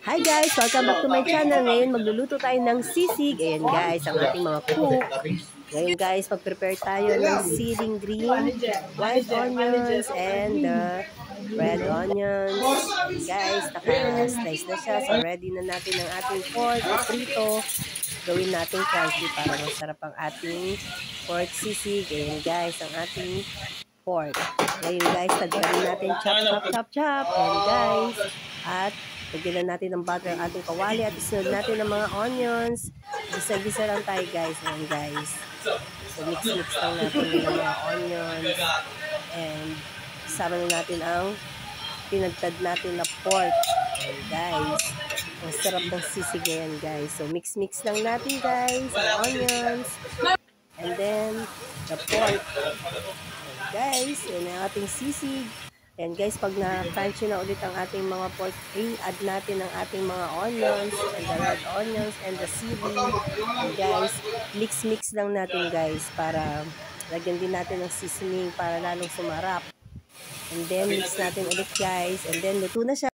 Hi guys! Welcome back to my channel. Ngayon magluluto tayo ng sisig. Ayan guys, ang ating mga cook. Ngayon guys, mag-prepare tayo ng siling green, white onions, and red onions. Guys, naka-slice na siya. So ready na natin ang ating pork prito. Gawin natin crunchy para masarap ang ating pork sisig. Ayan guys, ang ating pork. Ngayon guys, tagparin natin chop. Ayan guys. At lagyan na natin ng butter ang ating kawali at isunod natin ng mga onions. Gisa-gisa lang tayo guys. Ayan guys. So mix-mix lang natin ng mga onions. And isama na natin ang pinagtad natin na pork. Ayan guys. Ang sarap ng sisig yan guys. So mix-mix lang natin guys ang onions. And then the pork. Ayan guys. Yan ang ating sisig. Ayan guys, pag na-crunchy na ulit ang ating mga pork, i-add natin ang ating mga onions, and the red onions, and the sili. And guys, mix-mix lang natin guys, para lagyan din natin ng seasoning para lalong sumarap. And then, mix natin ulit guys, and then luto na siya.